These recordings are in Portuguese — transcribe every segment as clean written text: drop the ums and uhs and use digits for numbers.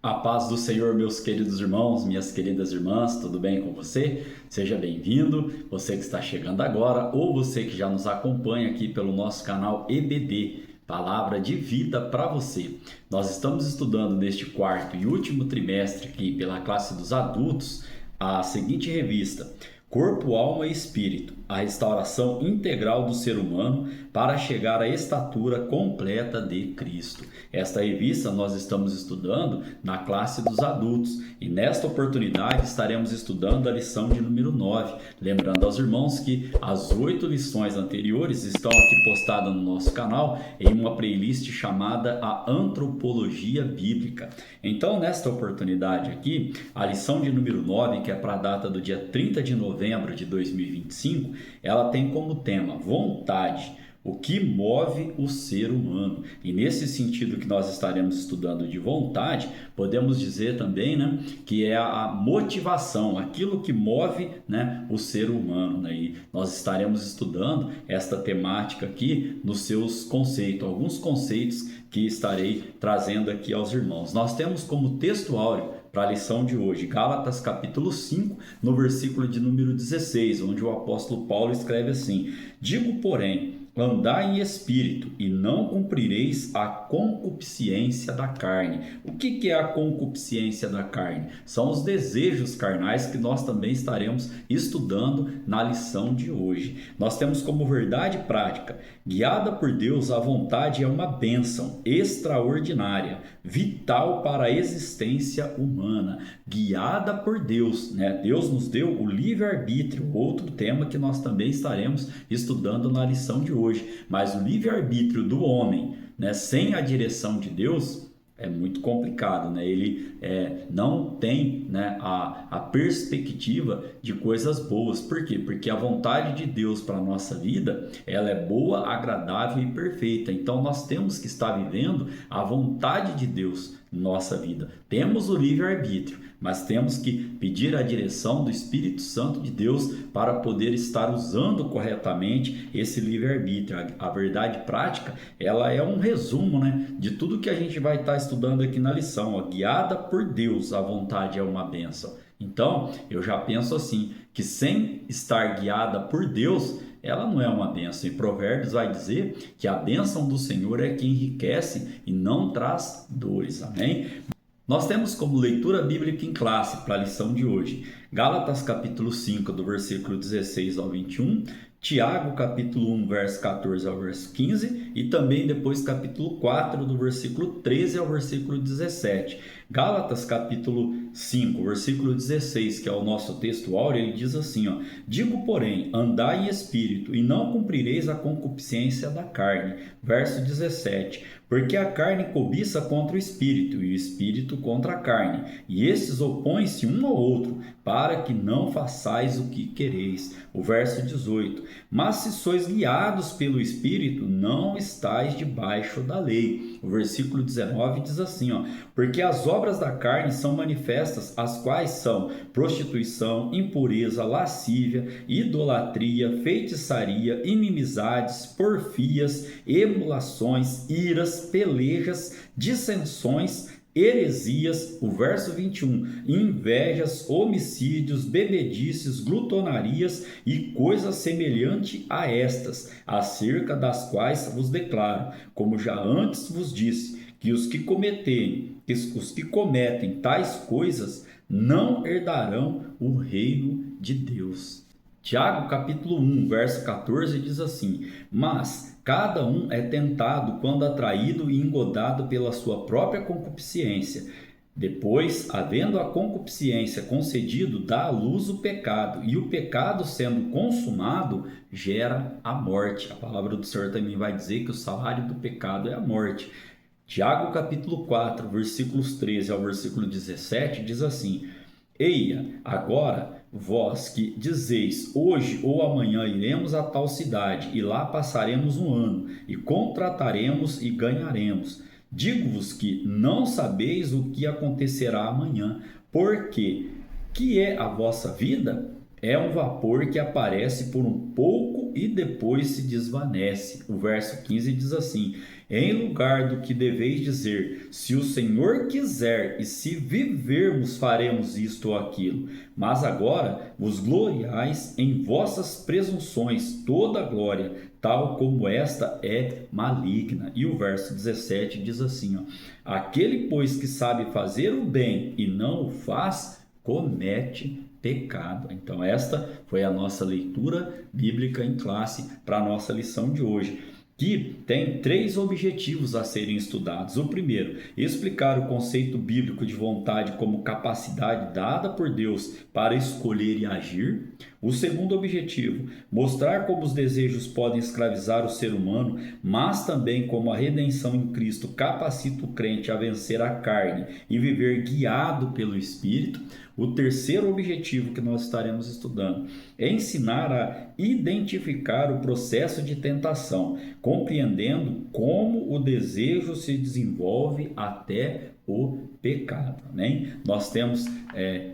A paz do Senhor, meus queridos irmãos, minhas queridas irmãs, tudo bem com você? Seja bem-vindo, você que está chegando agora ou você que já nos acompanha aqui pelo nosso canal EBD, Palavra de Vida para você. Nós estamos estudando neste quarto e último trimestre aqui pela classe dos adultos a seguinte revista: Corpo, Alma e Espírito, a restauração integral do ser humano para chegar à estatura completa de Cristo. Esta revista nós estamos estudando na classe dos adultos e nesta oportunidade estaremos estudando a lição de número 9. Lembrando aos irmãos que as 8 lições anteriores estão aqui postadas no nosso canal em uma playlist chamada A Antropologia Bíblica. Então, nesta oportunidade aqui, a lição de número 9, que é para a data do dia 30 de novembro de 2025, ela tem como tema vontade. O que move o ser humano? E nesse sentido que nós estaremos estudando de vontade, podemos dizer também, que é a motivação, aquilo que move, o ser humano, E nós estaremos estudando esta temática aqui nos seus conceitos, alguns conceitos que estarei trazendo aqui aos irmãos. Nós temos como texto áureo para a lição de hoje, Gálatas capítulo 5, no versículo de número 16, onde o apóstolo Paulo escreve assim: digo, porém, andai em espírito e não cumprireis a concupiscência da carne. O que é a concupiscência da carne? São os desejos carnais que nós também estaremos estudando na lição de hoje. Nós temos como verdade prática: guiada por Deus, a vontade é uma bênção extraordinária, vital para a existência humana. Guiada por Deus, Deus nos deu o livre-arbítrio, outro tema que nós também estaremos estudando na lição de hoje. Mas o livre-arbítrio do homem, sem a direção de Deus, é muito complicado, Ele não tem a perspectiva de coisas boas. Por quê? Porque a vontade de Deus para a nossa vida, ela é boa, agradável e perfeita. Então nós temos que estar vivendo a vontade de Deus em nossa vida. Temos o livre-arbítrio, mas temos que pedir a direção do Espírito Santo de Deus para poder estar usando corretamente esse livre-arbítrio. A verdade prática, ela é um resumo, de tudo que a gente vai estar estudando aqui na lição. Guiada por Deus, a vontade é uma bênção. Então, eu já penso assim, que sem estar guiada por Deus, ela não é uma bênção. E Provérbios vai dizer que a bênção do Senhor é que enriquece e não traz dores. Amém? Nós temos como leitura bíblica em classe para a lição de hoje, Gálatas capítulo 5, do versículo 16 ao 21, Tiago capítulo 1, verso 14 ao verso 15 e também depois capítulo 4, do versículo 13 ao versículo 17. Gálatas capítulo 5, versículo 16, que é o nosso texto áureo, ele diz assim, digo, porém, andai em espírito e não cumprireis a concupiscência da carne. Verso 17, porque a carne cobiça contra o espírito e o espírito contra a carne, e estes opõem-se um ao outro, para que não façais o que quereis. O verso 18, mas se sois guiados pelo espírito, não estáis debaixo da lei. O versículo 19 diz assim, porque as obras da carne são manifestas, as quais são prostituição, impureza, lascívia, idolatria, feitiçaria, inimizades, porfias, emulações, iras, pelejas, dissensões, heresias. O verso 21, invejas, homicídios, bebedices, glutonarias e coisas semelhantes a estas, acerca das quais vos declaro, como já antes vos disse, que os que cometem tais coisas não herdarão o reino de Deus. Tiago capítulo 1, verso 14 diz assim, mas cada um é tentado quando atraído e engodado pela sua própria concupiscência. Depois, havendo a concupiscência concedido, dá à luz o pecado, e o pecado, sendo consumado, gera a morte. A palavra do Senhor também vai dizer que o salário do pecado é a morte. Tiago capítulo 4, versículos 13 ao versículo 17, diz assim, eia, agora, vós que dizeis, hoje ou amanhã iremos a tal cidade, e lá passaremos um ano, e contrataremos e ganharemos. Digo-vos que não sabeis o que acontecerá amanhã, porque que é a vossa vida? é um vapor que aparece por um pouco e depois se desvanece. O verso 15 diz assim: em lugar do que deveis dizer, se o Senhor quiser e se vivermos, faremos isto ou aquilo. Mas agora vos gloriais em vossas presunções, toda glória, tal como esta é maligna. E o verso 17 diz assim, ó: aquele, pois, que sabe fazer o bem e não o faz, comete pecado. Então esta foi a nossa leitura bíblica em classe para a nossa lição de hoje, que tem 3 objetivos a serem estudados. O primeiro, explicar o conceito bíblico de vontade como capacidade dada por Deus para escolher e agir. O segundo objetivo, mostrar como os desejos podem escravizar o ser humano, mas também como a redenção em Cristo capacita o crente a vencer a carne e viver guiado pelo Espírito. O terceiro objetivo que nós estaremos estudando é ensinar a identificar o processo de tentação, compreendendo como o desejo se desenvolve até o pecado. Amém? Nós temos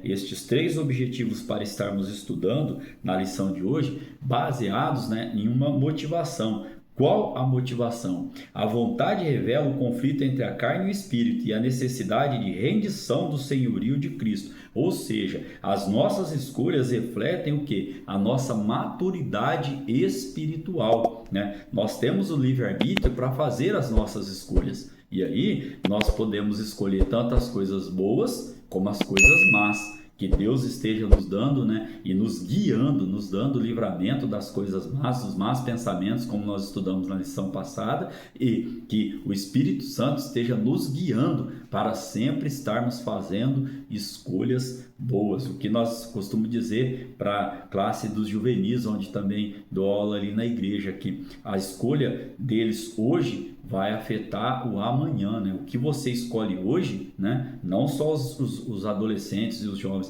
estes 3 objetivos para estarmos estudando na lição de hoje, baseados em uma motivação. Qual a motivação? A vontade revela o conflito entre a carne e o espírito e a necessidade de rendição do senhorio de Cristo. Ou seja, as nossas escolhas refletem o quê? A nossa maturidade espiritual, né? Nós temos o livre-arbítrio para fazer as nossas escolhas. E aí nós podemos escolher tanto as coisas boas como as coisas más. Que Deus esteja nos dando, e nos guiando, nos dando livramento das coisas más, dos más pensamentos, como nós estudamos na lição passada, e que o Espírito Santo esteja nos guiando para sempre estarmos fazendo escolhas boas. O que nós costumamos dizer para a classe dos juvenis, onde também dou aula ali na igreja, que a escolha deles hoje vai afetar o amanhã, O que você escolhe hoje, Não só os adolescentes e os jovens,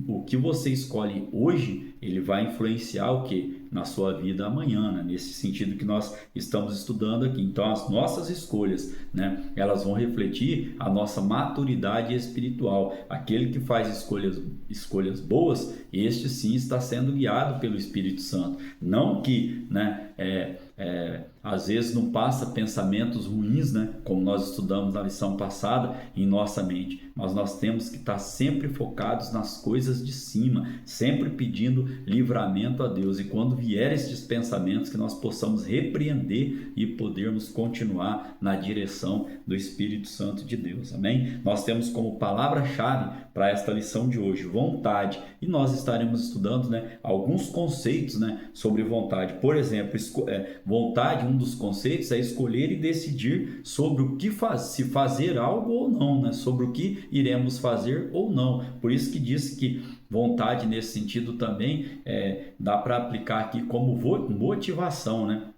o que você escolhe hoje, ele vai influenciar o quê? Na sua vida amanhã, nesse sentido que nós estamos estudando aqui. Então, as nossas escolhas, elas vão refletir a nossa maturidade espiritual. Aquele que faz escolhas boas, este sim está sendo guiado pelo Espírito Santo. Não que, às vezes não passa pensamentos ruins, como nós estudamos na lição passada, em nossa mente, mas nós temos que estar sempre focados nas coisas de cima, sempre pedindo livramento a Deus, e quando vier estes pensamentos, que nós possamos repreender e podermos continuar na direção do Espírito Santo de Deus, amém? Nós temos como palavra-chave para esta lição de hoje vontade, e nós estaremos estudando alguns conceitos sobre vontade. Por exemplo, vontade, um dos conceitos é escolher e decidir sobre o que se fazer algo ou não, sobre o que iremos fazer ou não. Por isso que diz que vontade nesse sentido também dá para aplicar aqui como motivação,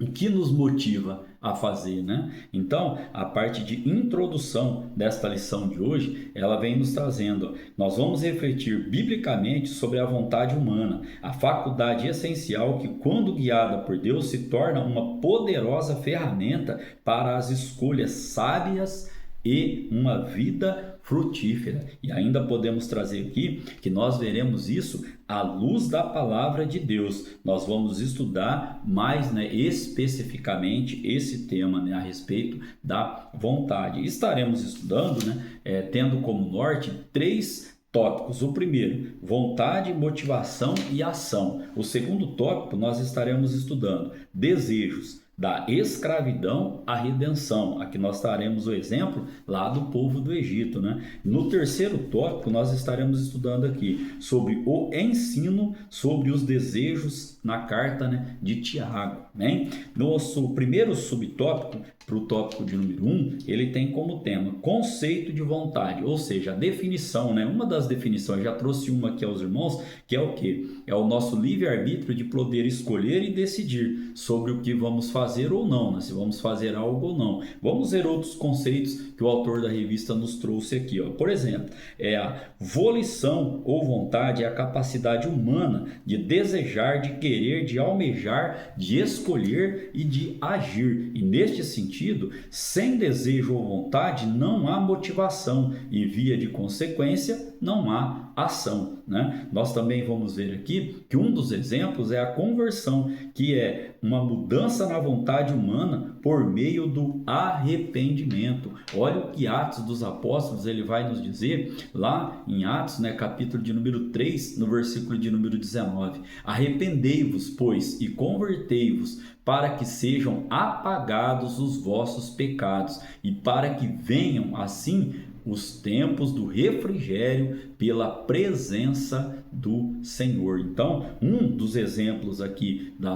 O que nos motiva a fazer, Então, a parte de introdução desta lição de hoje, ela vem nos trazendo, nós vamos refletir biblicamente sobre a vontade humana, a faculdade essencial que, quando guiada por Deus, se torna uma poderosa ferramenta para as escolhas sábias e uma vida frutífera. E ainda podemos trazer aqui que nós veremos isso à luz da palavra de Deus. Nós vamos estudar mais especificamente esse tema a respeito da vontade. Estaremos estudando, tendo como norte 3 tópicos. O primeiro, vontade, motivação e ação. O segundo tópico, nós estaremos estudando desejos, da escravidão à redenção. Aqui nós traremos o exemplo lá do povo do Egito, No terceiro tópico, nós estaremos estudando aqui sobre o ensino sobre os desejos na carta de Tiago, Nosso primeiro subtópico, para o tópico de número 1, ele tem como tema conceito de vontade, ou seja, a definição, Uma das definições, já trouxe uma aqui aos irmãos, que é o quê? É o nosso livre-arbítrio de poder escolher e decidir sobre o que vamos fazer ou não, se vamos fazer algo ou não. Vamos ver outros conceitos que o autor da revista nos trouxe aqui, Por exemplo, a volição ou vontade é a capacidade humana de desejar, de querer, de almejar, de escolher e de agir. E neste sentido, sentido, sem desejo ou vontade não há motivação e, via de consequência, não há ação, né? Nós também vamos ver aqui que um dos exemplos é a conversão, que é uma mudança na vontade humana por meio do arrependimento. Olha o que Atos dos Apóstolos ele vai nos dizer lá em Atos, né, capítulo de número 3, no versículo de número 19. Arrependei-vos, pois, e convertei-vos, para que sejam apagados os vossos pecados e para que venham assim os tempos do refrigério pela presença do Senhor. Então, um dos exemplos aqui da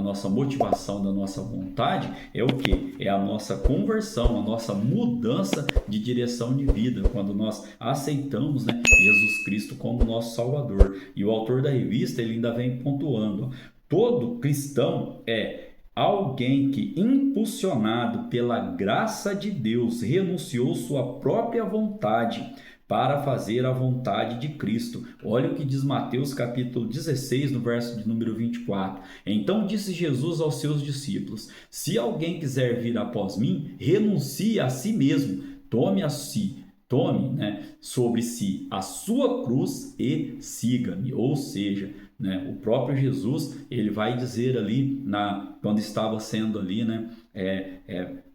nossa motivação, da nossa vontade, é o que? É a nossa conversão, a nossa mudança de direção de vida, quando nós aceitamos, né, Jesus Cristo como nosso Salvador. E o autor da revista ele ainda vem pontuando: todo cristão é alguém que, impulsionado pela graça de Deus, renunciou sua própria vontade para fazer a vontade de Cristo. Olha o que diz Mateus capítulo 16, no verso de número 24. Então disse Jesus aos seus discípulos: se alguém quiser vir após mim, renuncie a si mesmo, tome sobre si a sua cruz e siga-me. Ou seja, né, o próprio Jesus ele vai dizer ali quando estava sendo ali, né,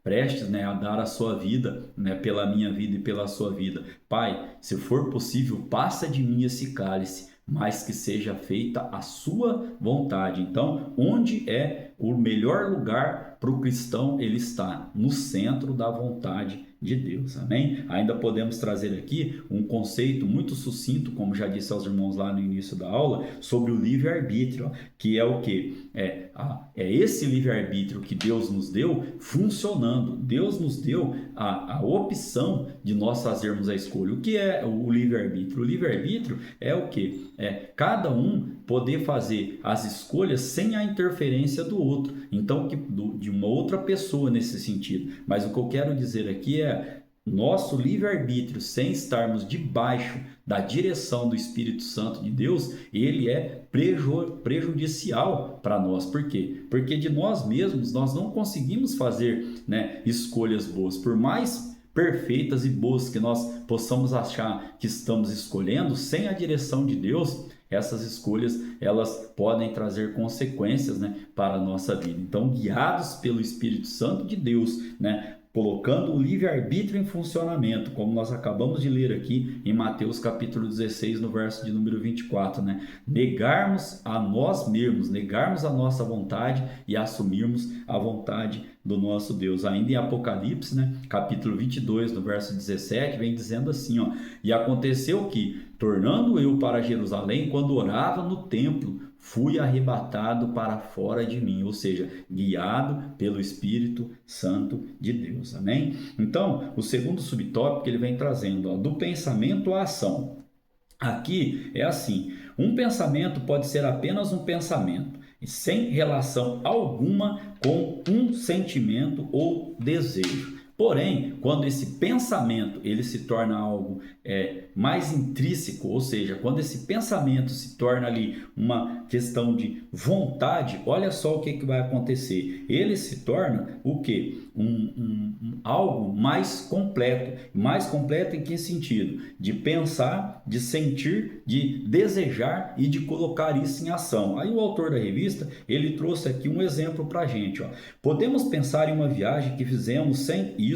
prestes, né, a dar a sua vida, né, pela minha vida e pela sua vida: Pai, se for possível, passa de mim esse cálice, mas que seja feita a sua vontade. Então, onde é o melhor lugar para o cristão? Ele está no centro da vontade de Deus, amém? Ainda podemos trazer aqui um conceito muito sucinto, como já disse aos irmãos lá no início da aula, sobre o livre-arbítrio, que é o que? É esse livre-arbítrio que Deus nos deu funcionando. Deus nos deu a opção de nós fazermos a escolha. O que é o livre-arbítrio? O livre-arbítrio é o que? É cada um poder fazer as escolhas sem a interferência do outro, então de uma outra pessoa nesse sentido. Mas o que eu quero dizer aqui é nosso livre-arbítrio, sem estarmos debaixo da direção do Espírito Santo de Deus, ele é prejudicial para nós. Por quê? Porque de nós mesmos nós não conseguimos fazer, né, escolhas boas. Por mais perfeitas e boas que nós possamos achar que estamos escolhendo, sem a direção de Deus, essas escolhas elas podem trazer consequências, né, para a nossa vida. Então, guiados pelo Espírito Santo de Deus, né, colocando o livre-arbítrio em funcionamento, como nós acabamos de ler aqui em Mateus capítulo 16, no verso de número 24, né? Negarmos a nós mesmos, negarmos a nossa vontade e assumirmos a vontade do nosso Deus. Ainda em Apocalipse, né, capítulo 22, no verso 17, vem dizendo assim, ó: e aconteceu que, tornando eu para Jerusalém, quando orava no templo, fui arrebatado para fora de mim, ou seja, guiado pelo Espírito Santo de Deus, amém? Então, o segundo subtópico ele vem trazendo, ó, do pensamento à ação. Aqui é assim: um pensamento pode ser apenas um pensamento, sem relação alguma com um sentimento ou desejo. Porém, quando esse pensamento ele se torna algo mais intrínseco, ou seja, quando esse pensamento se torna ali uma questão de vontade, olha só o que vai acontecer. Ele se torna o quê? Algo mais completo. Mais completo em que sentido? De pensar, de sentir, de desejar e de colocar isso em ação. Aí o autor da revista, ele trouxe aqui um exemplo para a gente, ó. Podemos pensar em uma viagem que fizemos sem que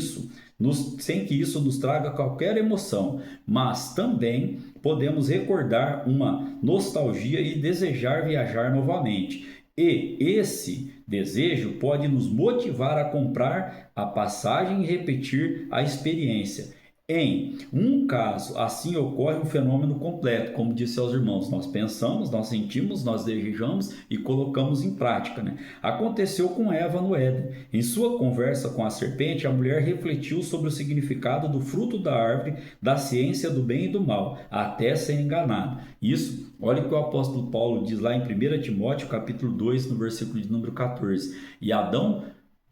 isso nos traga qualquer emoção, mas também podemos recordar uma nostalgia e desejar viajar novamente. E esse desejo pode nos motivar a comprar a passagem e repetir a experiência. Em um caso, assim ocorre um fenômeno completo, como disse aos irmãos: nós pensamos, nós sentimos, nós desejamos e colocamos em prática, né? Aconteceu com Eva no Éden. Em sua conversa com a serpente, a mulher refletiu sobre o significado do fruto da árvore, da ciência do bem e do mal, até ser enganada. Isso, olha o que o apóstolo Paulo diz lá em 1 Timóteo, capítulo 2, no versículo de número 14. E Adão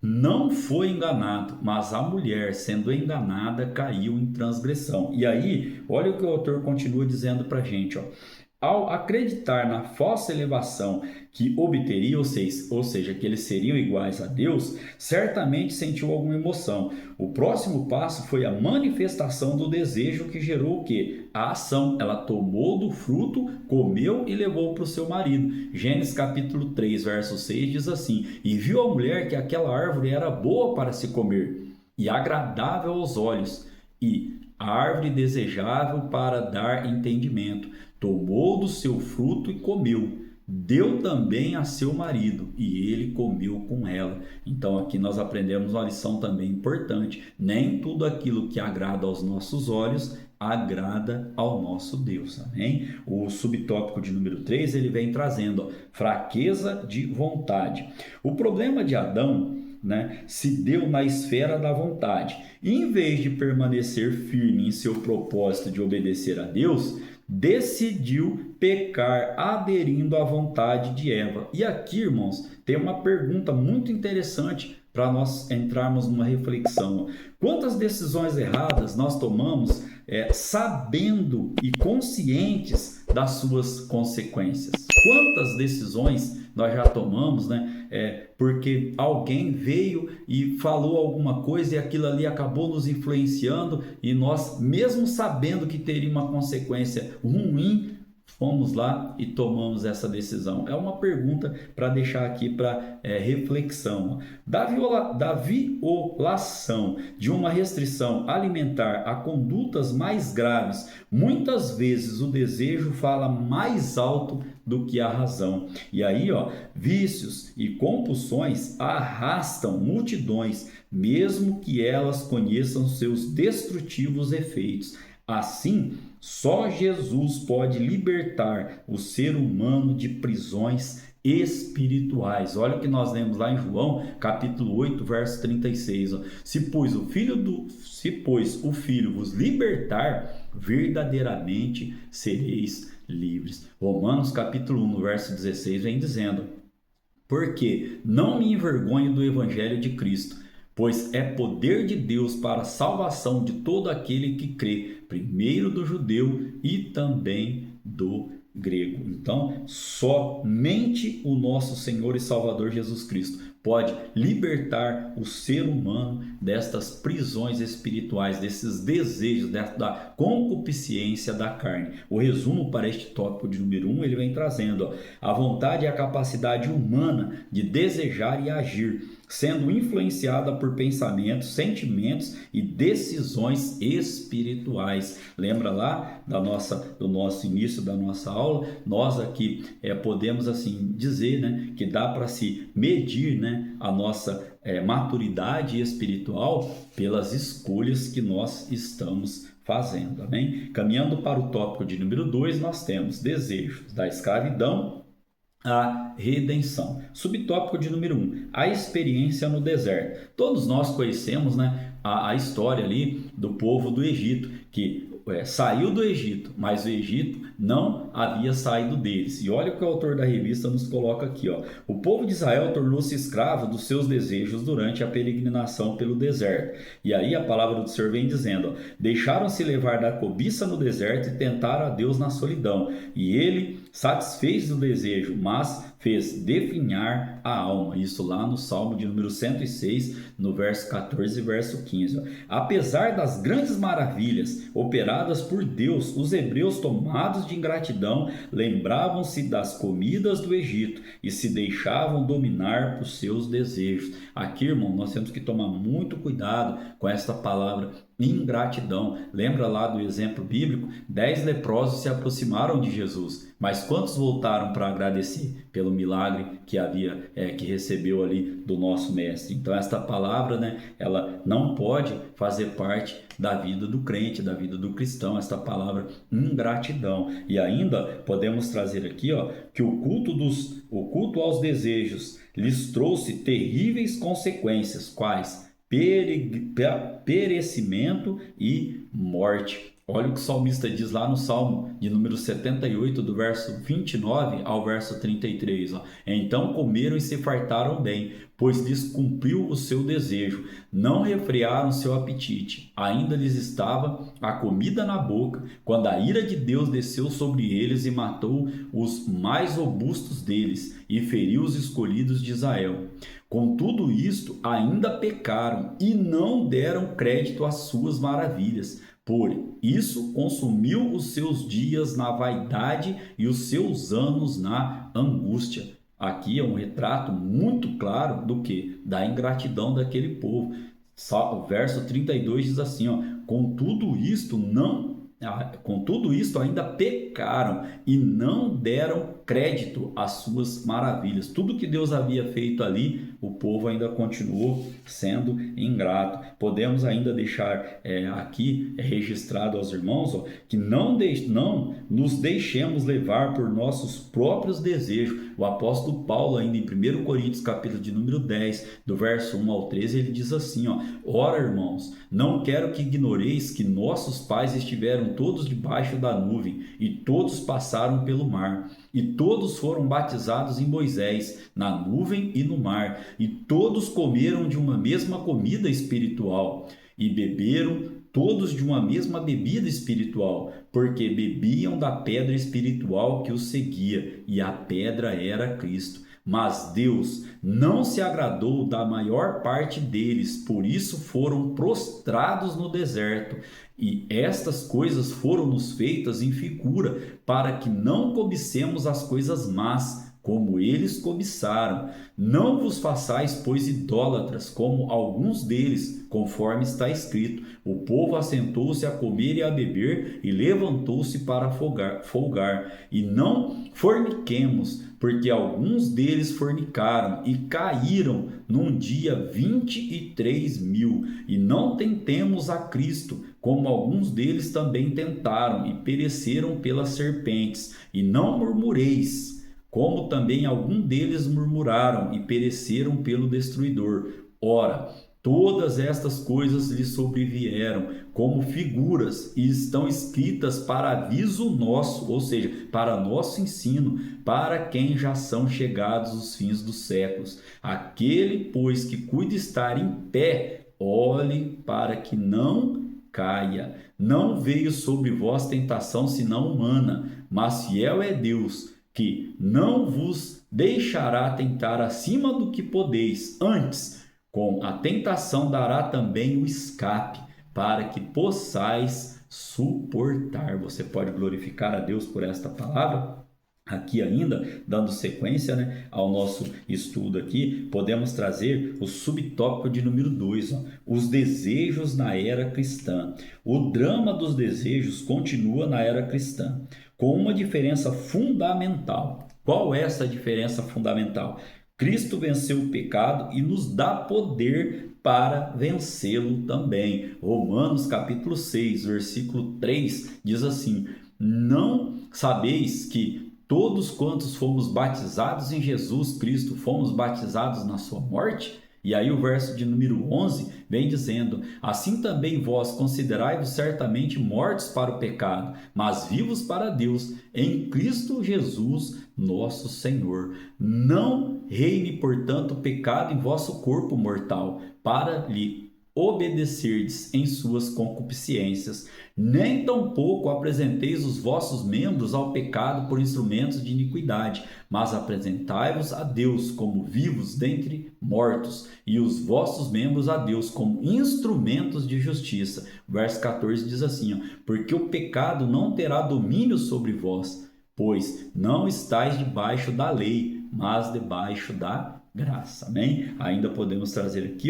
não foi enganado, mas a mulher, sendo enganada, caiu em transgressão. E aí, olha o que o autor continua dizendo para a gente, ó. Ao acreditar na falsa elevação que obteria, ou seja, que eles seriam iguais a Deus, certamente sentiu alguma emoção. O próximo passo foi a manifestação do desejo que gerou o quê? A ação. Ela tomou do fruto, comeu e levou para o seu marido. Gênesis capítulo 3, verso 6 diz assim: E viu a mulher que aquela árvore era boa para se comer e agradável aos olhos, e árvore desejável para dar entendimento. Tomou do seu fruto e comeu. Deu também a seu marido, e ele comeu com ela. Então aqui nós aprendemos uma lição também importante. Nem tudo aquilo que agrada aos nossos olhos agrada ao nosso Deus, amém? O subtópico de número 3, ele vem trazendo, ó, fraqueza de vontade. O problema de Adão, se deu na esfera da vontade. E, em vez de permanecer firme em seu propósito de obedecer a Deus, decidiu pecar aderindo à vontade de Eva. E aqui, irmãos, tem uma pergunta muito interessante para nós entrarmos numa reflexão. Quantas decisões erradas nós tomamos sabendo e conscientes das suas consequências? Quantas decisões nós já tomamos, porque alguém veio e falou alguma coisa e aquilo ali acabou nos influenciando e nós, mesmo sabendo que teria uma consequência ruim, fomos lá e tomamos essa decisão. É uma pergunta para deixar aqui para reflexão. Da violação de uma restrição alimentar a condutas mais graves, muitas vezes o desejo fala mais alto do que a razão. E aí, vícios e compulsões arrastam multidões, mesmo que elas conheçam seus destrutivos efeitos. Assim, só Jesus pode libertar o ser humano de prisões espirituais. Olha o que nós lemos lá em João, capítulo 8, verso 36. Se pois o Filho vos libertar, verdadeiramente sereis livres. Romanos capítulo 1, verso 16 vem dizendo: porque não me envergonho do evangelho de Cristo, pois é poder de Deus para a salvação de todo aquele que crê, primeiro do judeu e também do grego. Então, somente o nosso Senhor e Salvador Jesus Cristo pode libertar o ser humano destas prisões espirituais, desses desejos, da concupiscência da carne. O resumo para este tópico de número 1, ele vem trazendo: a vontade é a capacidade humana de desejar e agir, sendo influenciada por pensamentos, sentimentos e decisões espirituais. Lembra lá do nosso início da nossa aula? Nós aqui podemos assim dizer, que dá para se medir, a nossa maturidade espiritual pelas escolhas que nós estamos fazendo, amém? Caminhando para o tópico de número 2, nós temos desejos da escravidão à redenção. Subtópico de número 1, a experiência no deserto. Todos nós conhecemos, a história ali do povo do Egito, que saiu do Egito, mas o Egito não havia saído deles. E olha o que o autor da revista nos coloca aqui, o povo de Israel tornou-se escravo dos seus desejos durante a peregrinação pelo deserto. E aí a palavra do Senhor vem dizendo: deixaram-se levar da cobiça no deserto e tentaram a Deus na solidão. E ele satisfez o desejo, mas fez definhar a alma. Isso lá no Salmo de número 106, no verso 14 e verso 15. Apesar das grandes maravilhas operadas por Deus, os hebreus, tomados de ingratidão, lembravam-se das comidas do Egito e se deixavam dominar por seus desejos. Aqui, irmão, nós temos que tomar muito cuidado com esta palavra ingratidão. Lembra lá do exemplo bíblico? 10 leprosos se aproximaram de Jesus, mas quantos voltaram para agradecer pelo milagre que recebeu ali do nosso mestre? Então esta palavra, ela não pode fazer parte da vida do crente, da vida do cristão, esta palavra ingratidão. E ainda podemos trazer aqui, que o culto aos desejos lhes trouxe terríveis consequências, quais? Perecimento e morte. Olha o que o salmista diz lá no Salmo de número 78, do verso 29 ao verso 33. Ó. Então comeram e se fartaram bem, pois lhes cumpriu o seu desejo. Não refrearam seu apetite. Ainda lhes estava a comida na boca, quando a ira de Deus desceu sobre eles e matou os mais robustos deles e feriu os escolhidos de Israel. Com tudo isto, ainda pecaram e não deram crédito às suas maravilhas. Por isso, consumiu os seus dias na vaidade e os seus anos na angústia. Aqui é um retrato muito claro do que? Da ingratidão daquele povo. O verso 32 diz assim, ó, com tudo isto ainda pecaram e não deram crédito às suas maravilhas. Tudo que Deus havia feito ali, o povo ainda continuou sendo ingrato. Podemos ainda deixar aqui registrado aos irmãos, ó, que não nos deixemos levar por nossos próprios desejos. O apóstolo Paulo, ainda em 1 Coríntios, capítulo de número 10, do verso 1 ao 13, ele diz assim, ó, ora, irmãos, não quero que ignoreis que nossos pais estiveram todos debaixo da nuvem e todos passaram pelo mar. E todos foram batizados em Moisés, na nuvem e no mar, e todos comeram de uma mesma comida espiritual, e beberam todos de uma mesma bebida espiritual, porque bebiam da pedra espiritual que os seguia, e a pedra era Cristo. Mas Deus não se agradou da maior parte deles, por isso foram prostrados no deserto. E estas coisas foram-nos feitas em figura, para que não cobicemos as coisas más, como eles cobiçaram. Não vos façais, pois, idólatras, como alguns deles, conforme está escrito. O povo assentou-se a comer e a beber, e levantou-se para folgar. E não forniquemos, porque alguns deles fornicaram e caíram num dia 23.000. E não tentemos a Cristo, como alguns deles também tentaram e pereceram pelas serpentes. E não murmureis, como também alguns deles murmuraram e pereceram pelo destruidor. Ora, todas estas coisas lhe sobrevieram como figuras e estão escritas para aviso nosso, ou seja, para nosso ensino, para quem já são chegados os fins dos séculos. Aquele, pois, que cuida estar em pé, olhe para que não caia. Não veio sobre vós tentação senão humana, mas fiel é Deus, que não vos deixará tentar acima do que podeis. Antes, com a tentação dará também o escape, para que possais suportar. Você pode glorificar a Deus por esta palavra? Aqui ainda, dando sequência, ao nosso estudo aqui, podemos trazer o subtópico de número 2, os desejos na era cristã. O drama dos desejos continua na era cristã, com uma diferença fundamental. Qual é essa diferença fundamental? Cristo venceu o pecado e nos dá poder para vencê-lo também. Romanos capítulo 6, versículo 3 diz assim: não sabeis que todos quantos fomos batizados em Jesus Cristo, fomos batizados na sua morte? E aí o verso de número 11 vem dizendo: assim também vós considerai-vos certamente mortos para o pecado, mas vivos para Deus, em Cristo Jesus nosso Senhor. Não reine, portanto, o pecado em vosso corpo mortal, para lhe obedecerdes em suas concupiscências, nem tampouco apresenteis os vossos membros ao pecado por instrumentos de iniquidade, mas apresentai-vos a Deus como vivos dentre mortos, e os vossos membros a Deus como instrumentos de justiça. O verso 14 diz assim, porque o pecado não terá domínio sobre vós, pois não estáis debaixo da lei, mas debaixo da graça, amém? Ainda podemos trazer aqui,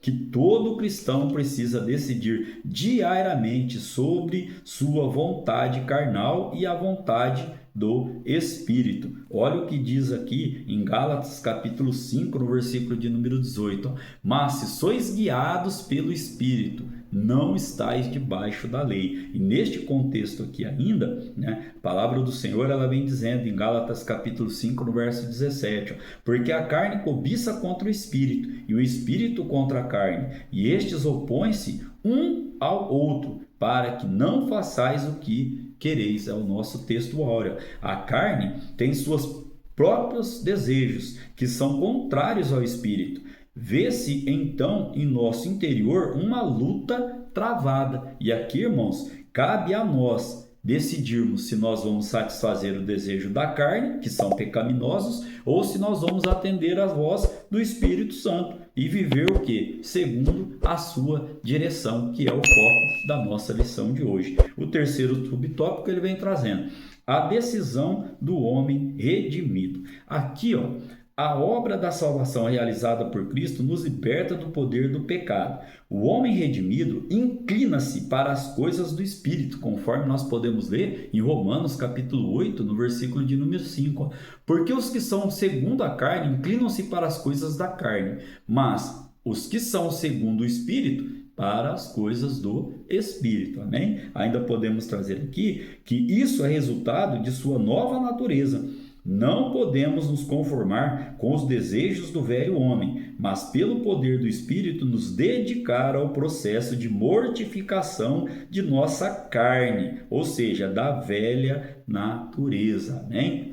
que todo cristão precisa decidir diariamente sobre sua vontade carnal e a vontade do Espírito. Olha o que diz aqui em Gálatas capítulo 5, no versículo de número 18, mas se sois guiados pelo Espírito, não estáis debaixo da lei. E neste contexto aqui ainda, a palavra do Senhor ela vem dizendo em Gálatas capítulo 5, no verso 17, porque a carne cobiça contra o Espírito, e o Espírito contra a carne, e estes opõem-se um ao outro, para que não façais o que quereis. É o nosso texto áureo. A carne tem seus próprios desejos, que são contrários ao espírito. Vê-se então em nosso interior uma luta travada. E aqui, irmãos, cabe a nós decidirmos se nós vamos satisfazer o desejo da carne, que são pecaminosos, ou se nós vamos atender à voz do Espírito Santo e viver o que? Segundo a sua direção, que é o foco da nossa lição de hoje. O terceiro subtópico ele vem trazendo a decisão do homem redimido. Aqui, ó, a obra da salvação realizada por Cristo nos liberta do poder do pecado. O homem redimido inclina-se para as coisas do Espírito, conforme nós podemos ler em Romanos capítulo 8, no versículo de número 5. Ó. Porque os que são segundo a carne inclinam-se para as coisas da carne, mas os que são segundo o Espírito para as coisas do Espírito, amém? Ainda podemos trazer aqui que isso é resultado de sua nova natureza. Não podemos nos conformar com os desejos do velho homem, mas pelo poder do Espírito nos dedicar ao processo de mortificação de nossa carne, ou seja, da velha natureza, amém?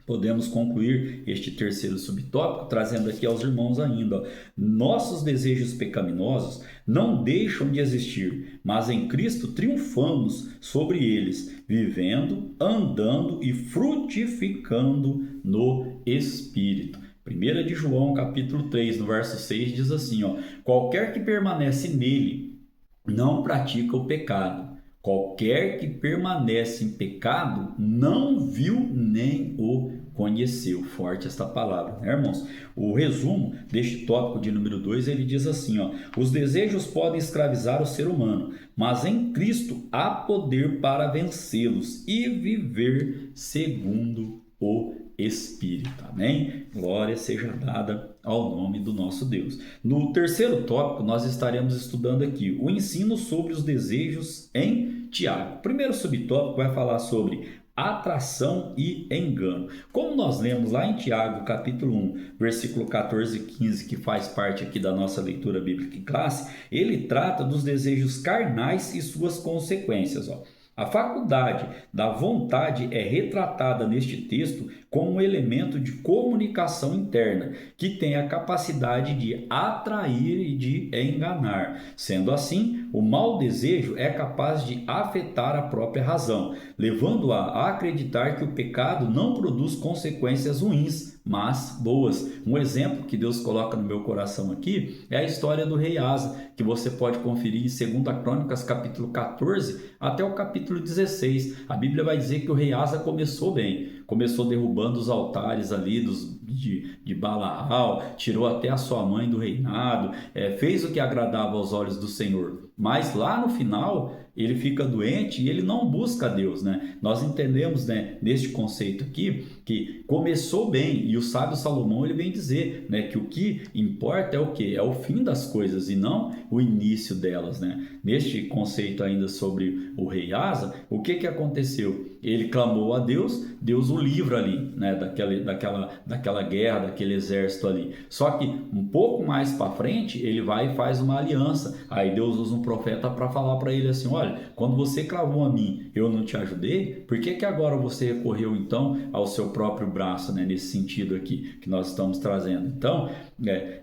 Podemos concluir este terceiro subtópico trazendo aqui aos irmãos ainda. Ó, nossos desejos pecaminosos não deixam de existir, mas em Cristo triunfamos sobre eles, vivendo, andando e frutificando no Espírito. 1 de João, capítulo 3, no verso 6, diz assim, ó, qualquer que permanece nele não pratica o pecado. Qualquer que permanece em pecado não viu nem o conheceu. Forte esta palavra, né, irmãos? O resumo deste tópico de número 2, ele diz assim, ó, os desejos podem escravizar o ser humano, mas em Cristo há poder para vencê-los e viver segundo o Espírito. Amém? Glória seja dada ao nome do nosso Deus. No terceiro tópico, nós estaremos estudando aqui o ensino sobre os desejos em Tiago. O primeiro subtópico vai falar sobre atração e engano. Como nós lemos lá em Tiago, capítulo 1, versículo 14 e 15, que faz parte aqui da nossa leitura bíblica em classe, ele trata dos desejos carnais e suas consequências, ó. A faculdade da vontade é retratada neste texto como um elemento de comunicação interna, que tem a capacidade de atrair e de enganar. Sendo assim, o mau desejo é capaz de afetar a própria razão, levando-a a acreditar que o pecado não produz consequências ruins, mas boas. Um exemplo que Deus coloca no meu coração aqui é a história do rei Asa, que você pode conferir em 2 Crônicas, capítulo 14, até o capítulo 16. A Bíblia vai dizer que o rei Asa começou bem, começou derrubando os altares ali de Balaal, tirou até a sua mãe do reinado, fez o que agradava aos olhos do Senhor. Mas lá no final ele fica doente e ele não busca a Deus, né? Nós entendemos, né, neste conceito aqui que começou bem, e o sábio Salomão ele vem dizer, né, que o que importa é o quê? É o fim das coisas e não o início delas, né? Neste conceito ainda sobre o rei Asa, o que aconteceu? Ele clamou a Deus, Deus o livra ali, né, daquela guerra, daquele exército ali. Só que um pouco mais para frente, ele vai e faz uma aliança. Aí Deus usa um profeta para falar para ele assim, olha, quando você clamou a mim, eu não te ajudei, por que agora você recorreu então ao seu próprio braço, né, nesse sentido aqui que nós estamos trazendo? Então,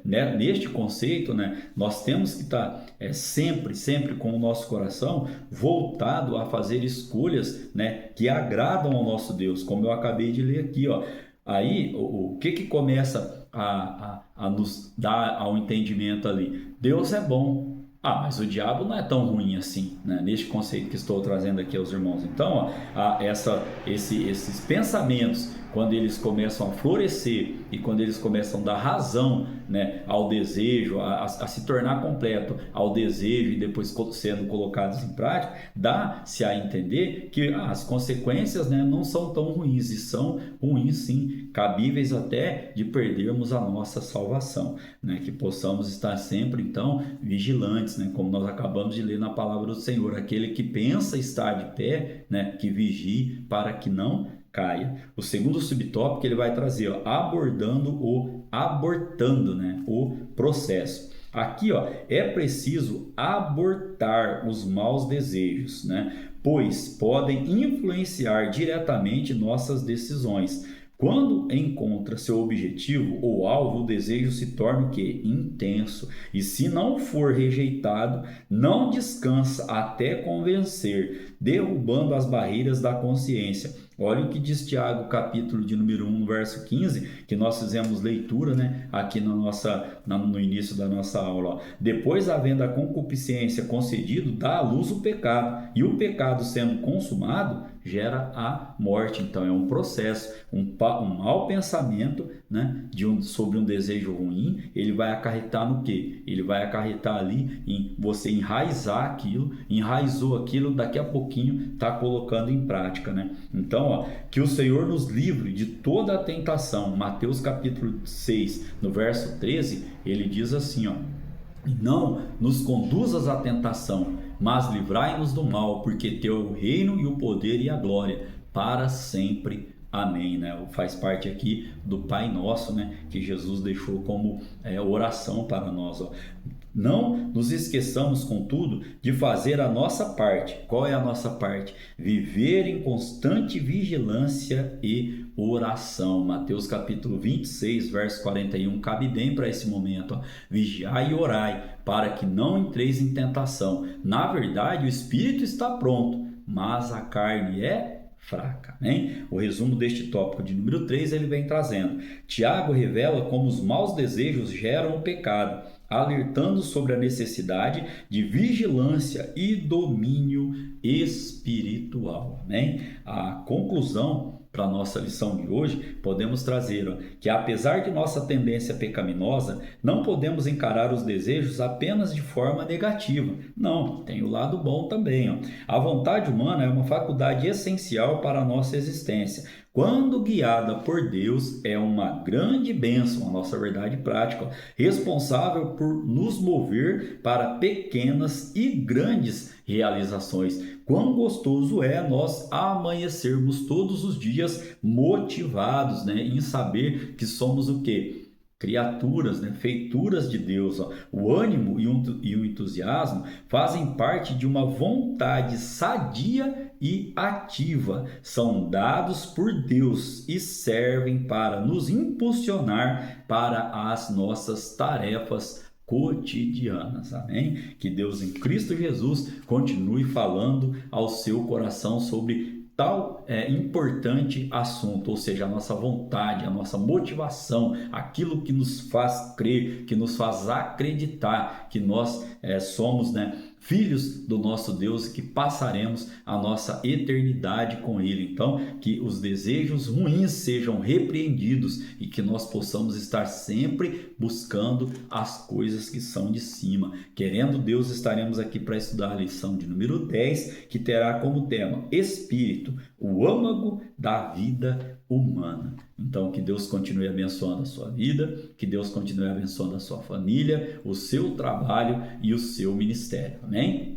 neste conceito, né, nós temos que estar sempre com o nosso coração voltado a fazer escolhas, né, que agradam ao nosso Deus, como eu acabei de ler aqui, ó. Aí, o que começa a nos dar ao entendimento ali? Deus é bom. Ah, mas o diabo não é tão ruim assim, né? Neste conceito que estou trazendo aqui aos irmãos. Então, ó, esses pensamentos, quando eles começam a florescer e quando eles começam a dar razão, né, ao desejo, a se tornar completo ao desejo e depois sendo colocados em prática, dá-se a entender que as consequências, né, não são tão ruins, e são ruins sim, cabíveis até de perdermos a nossa salvação, né? Que possamos estar sempre então vigilantes, né? Como nós acabamos de ler na palavra do Senhor, aquele que pensa estar de pé, né, que vigie para que não caia. O segundo subtópico ele vai trazer, ó, abortando, né, o processo. Aqui, ó, é preciso abortar os maus desejos, né? Pois podem influenciar diretamente nossas decisões. Quando encontra seu objetivo ou alvo, o desejo se torna o quê? Intenso. E se não for rejeitado, não descansa até convencer, derrubando as barreiras da consciência. Olha o que diz Tiago, capítulo de número 1, verso 15, que nós fizemos leitura, né, aqui no início da nossa aula. Ó. Depois, havendo a concupiscência concedido, dá à luz o pecado. E o pecado sendo consumado, gera a morte. Então, é um processo, um mau pensamento, né, sobre um desejo ruim, ele vai acarretar no quê? Ele vai acarretar ali em você enraizar aquilo, enraizou aquilo, daqui a pouquinho está colocando em prática, né? Então, ó, que o Senhor nos livre de toda a tentação. Mateus capítulo 6, no verso 13, ele diz assim, ó: não nos conduzas à tentação, mas livrai-nos do mal, porque teu é o reino e o poder e a glória para sempre. Amém, né? Faz parte aqui do Pai Nosso, né? Que Jesus deixou como oração para nós, ó. Não nos esqueçamos, contudo, de fazer a nossa parte. Qual é a nossa parte? Viver em constante vigilância e oração. Mateus capítulo 26, verso 41, cabe bem para esse momento. Ó. Vigiai e orai, para que não entreis em tentação. Na verdade, o espírito está pronto, mas a carne é fraca, né? O resumo deste tópico de número 3 ele vem trazendo. Tiago revela como os maus desejos geram o pecado, alertando sobre a necessidade de vigilância e domínio espiritual, né? A conclusão para a nossa lição de hoje, podemos trazer que apesar de nossa tendência pecaminosa, não podemos encarar os desejos apenas de forma negativa. Não, tem o lado bom também. Ó. A vontade humana é uma faculdade essencial para a nossa existência. Quando guiada por Deus, é uma grande bênção, a nossa verdade prática, responsável por nos mover para pequenas e grandes realizações. Quão gostoso é nós amanhecermos todos os dias motivados, né, em saber que somos o quê? Criaturas, né? Feituras de Deus. Ó. O ânimo e o entusiasmo fazem parte de uma vontade sadia e ativa. São dados por Deus e servem para nos impulsionar para as nossas tarefas cotidianas, amém? Que Deus em Cristo Jesus continue falando ao seu coração sobre tal importante assunto, ou seja, a nossa vontade, a nossa motivação, aquilo que nos faz crer, que nos faz acreditar que nós somos, né, filhos do nosso Deus e que passaremos a nossa eternidade com Ele. Então, que os desejos ruins sejam repreendidos e que nós possamos estar sempre buscando as coisas que são de cima. Querendo Deus, estaremos aqui para estudar a lição de número 10, que terá como tema Espírito, o âmago da vida humana. Então, que Deus continue abençoando a sua vida, que Deus continue abençoando a sua família, o seu trabalho e o seu ministério. Amém?